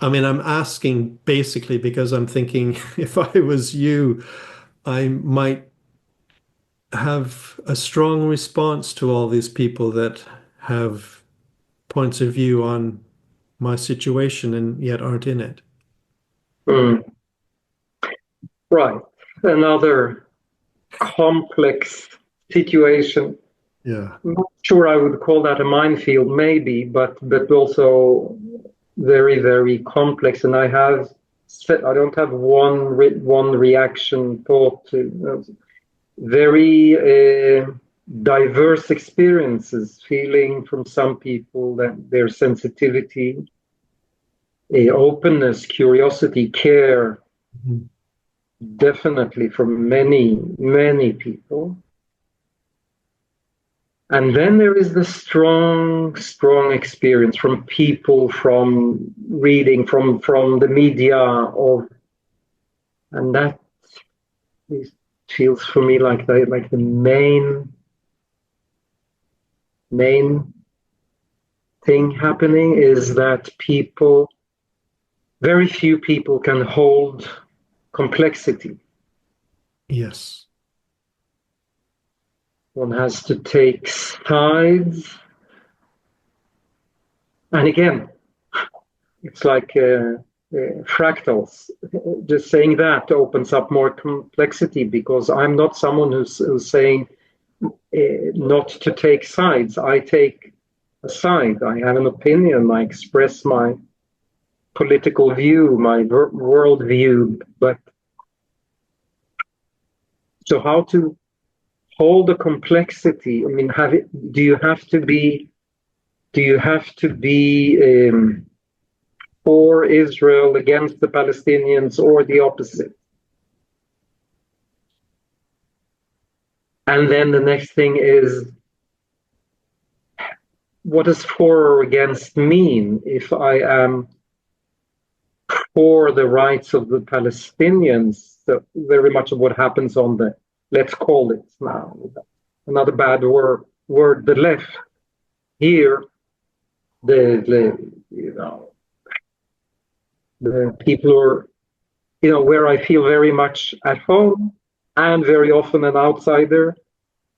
I mean, I'm asking basically because I'm thinking if I was you, I might have a strong response to all these people that have points of view on my situation and yet aren't in it. Mm. Right. Another complex situation. Yeah. I'm not sure I would call that a minefield, maybe, but also very, very complex. And I don't have one reaction thought to very diverse experiences, feeling from some people that their sensitivity, openness, curiosity, care, definitely from many, many people. And then there is the strong, strong experience from people, from reading, from the media, and that feels for me like the main thing happening is that very few people can hold complexity. Yes. One has to take sides. And again, it's like fractals. Just saying that opens up more complexity, because I'm not someone who's saying not to take sides. I take a side. I have an opinion. I express my political view, my world view. But so how to hold the complexity? I mean, do you have to be for Israel against the Palestinians, or the opposite? And then the next thing is, what does for or against mean? If I am for the rights of the Palestinians, so very much of what happens on the, let's call it now, another bad word, the left. Here, the people are, where I feel very much at home and very often an outsider,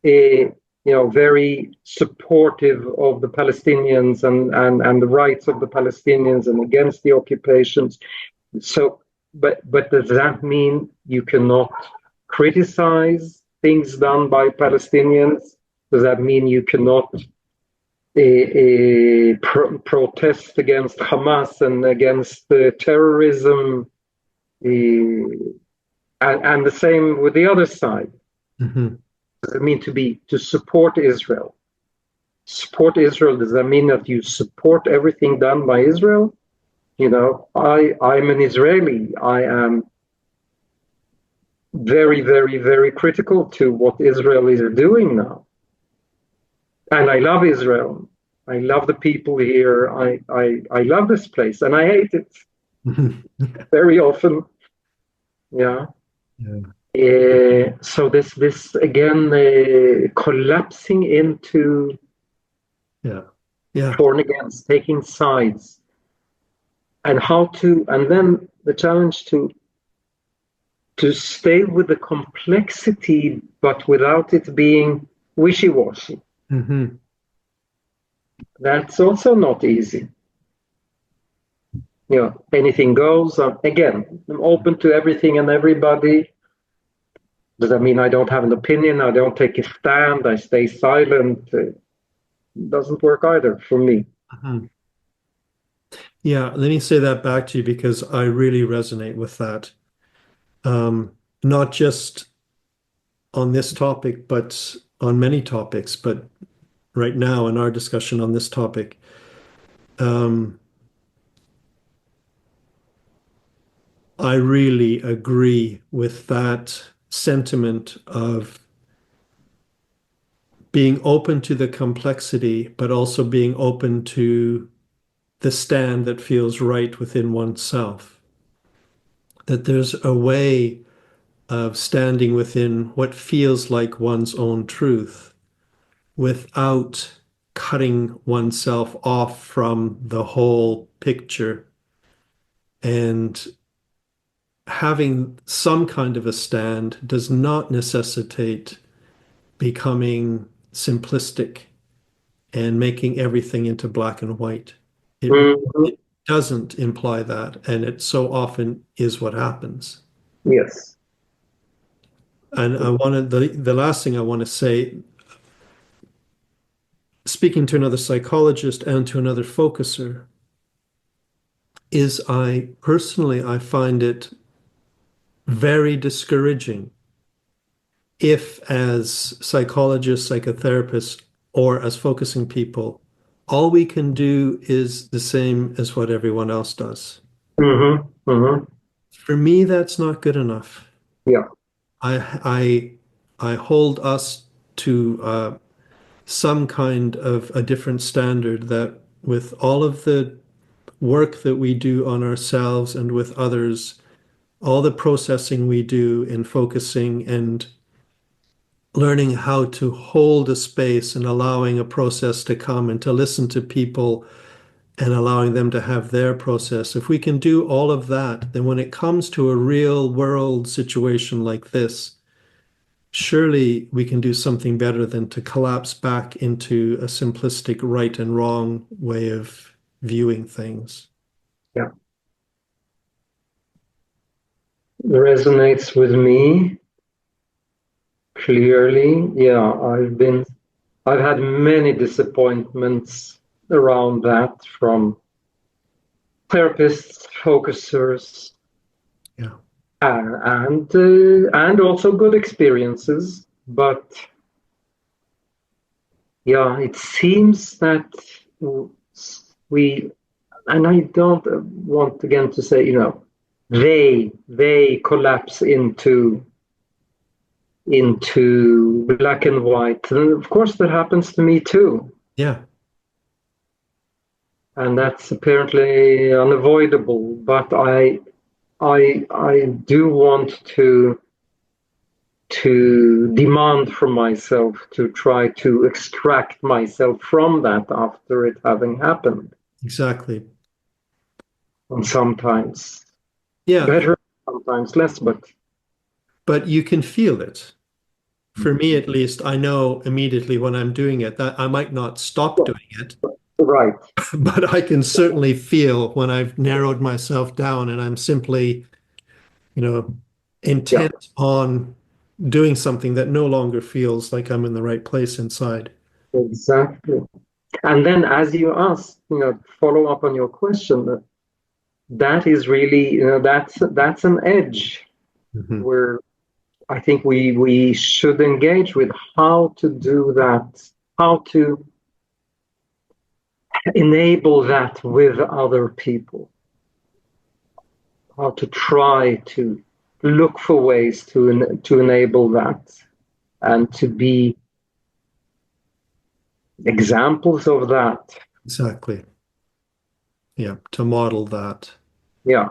very supportive of the Palestinians and the rights of the Palestinians and against the occupations. So, but does that mean you cannot criticize things done by Palestinians? Does that mean you cannot protest against Hamas and against terrorism? And the same with the other side. Mm-hmm. Does it mean to support Israel? Support Israel, does that mean that you support everything done by Israel? I'm an Israeli. I am very, very, very critical to what Israel is doing now. And I love Israel. I love the people here. I love this place, and I hate it very often. Yeah. So this again, collapsing into for and against, taking sides, and then the challenge to stay with the complexity, but without it being wishy-washy. Mm-hmm. That's also not easy. Anything goes. Again, I'm open to everything and everybody. Does that mean I don't have an opinion? I don't take a stand? I stay silent? It doesn't work either for me. Mm-hmm. Yeah, let me say that back to you, because I really resonate with that. Not just on this topic, but on many topics. But right now in our discussion on this topic, I really agree with that sentiment of being open to the complexity, but also being open to the stand that feels right within oneself. That there's a way of standing within what feels like one's own truth without cutting oneself off from the whole picture, and having some kind of a stand does not necessitate becoming simplistic and making everything into black and white. It doesn't imply that, and it so often is what happens. Yes. And the last thing I want to say, speaking to another psychologist and to another focuser, is I find it very discouraging if, as psychologists, psychotherapists, or as focusing people, all we can do is the same as what everyone else does. Mm-hmm. Mm-hmm. For me, that's not good enough. Yeah. I hold us to some kind of a different standard that with all of the work that we do on ourselves and with others, all the processing we do in focusing and learning how to hold a space and allowing a process to come and to listen to people and allowing them to have their process. If we can do all of that, then when it comes to a real world situation like this, surely we can do something better than to collapse back into a simplistic right and wrong way of viewing things. Yeah. Resonates with me clearly. Yeah, I've had many disappointments around that from therapists, focusers, Yeah. and also good experiences. But yeah, it seems that we, and I don't want again to say, they collapse into black and white. And of course, that happens to me too. Yeah. And that's apparently unavoidable. But I do want to demand from myself to try to extract myself from that after it having happened. Exactly. And sometimes Yeah. better, sometimes less, But you can feel it. For me, at least, I know immediately when I'm doing it that I might not stop doing it, right. but I can certainly feel when I've narrowed myself down and I'm simply, you know, Yeah, intent on doing something that no longer feels like I'm in the right place inside. exactly. And then as you asked, follow up on your question, that is really, that's an edge Mhm. where I think we should engage with how to do that, how to enable that with other people, how to try to look for ways to enable that and to be examples of that. Exactly. Yeah, to model that. Yeah.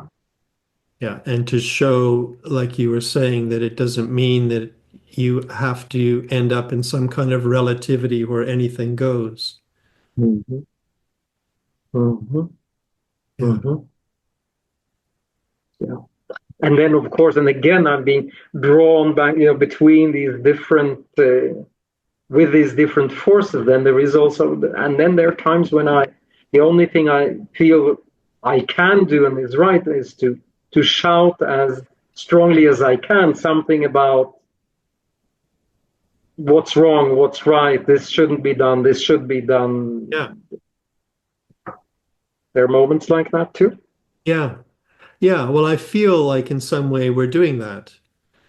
Yeah, and to show, like you were saying, that it doesn't mean that you have to end up in some kind of relativity where anything goes. Mm-hmm. Mm-hmm. Yeah, Mm-hmm. Yeah. And then, of course, and again, I'm being drawn back, between these different, with these different forces. Then there is also, and then there are times when the only thing I feel I can do and is right is to shout as strongly as I can something about what's wrong, what's right, this shouldn't be done, this should be done. yeah, There are moments like that too. yeah, yeah. Well, I feel like in some way we're doing that.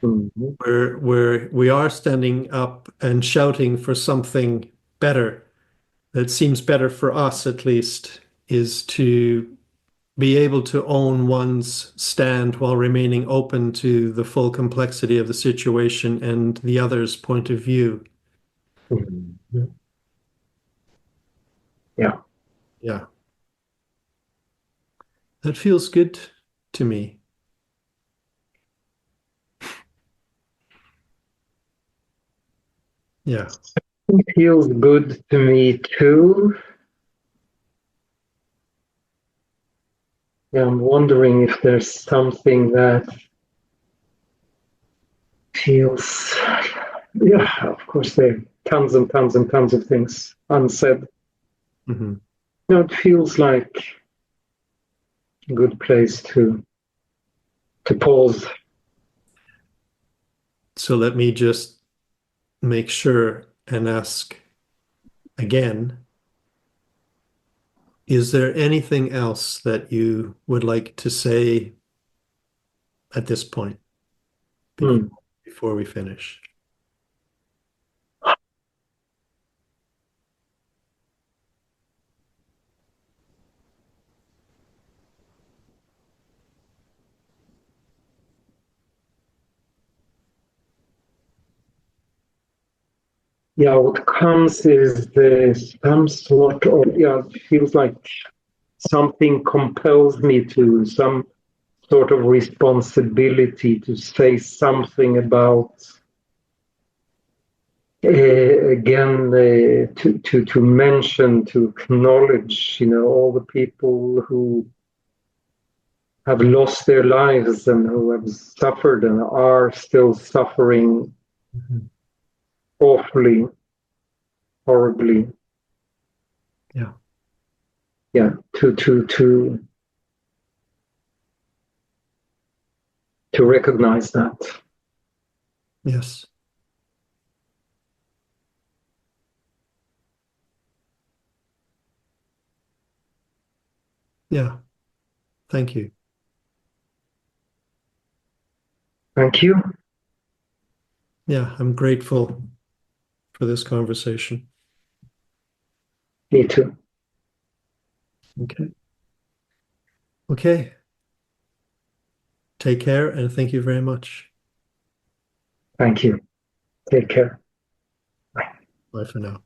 Mm-hmm. Where we are standing up and shouting for something better that seems better for us at least, is to be able to own one's stand while remaining open to the full complexity of the situation and the other's point of view. Mm-hmm. Yeah. Yeah, that feels good to me. Yeah. It feels good to me too. Yeah, I'm wondering if there's something that feels, yeah, of course, there are tons and tons and tons of things unsaid. Mhm. It feels like a good place to pause. So let me just make sure and ask again, is there anything else that you would like to say at this point before, Hmm. before we finish? yeah, what comes is some sort of, yeah, it feels like something compels me to, some sort of responsibility to say something about, again, to mention, to acknowledge, all the people who have lost their lives and who have suffered and are still suffering awfully, horribly. Yeah. Yeah, to recognize that. Yes. Yeah. Thank you. Thank you. Yeah, I'm grateful for this conversation. Me too. Okay. Okay. Take care and thank you very much. Thank you. Take care. Bye for now.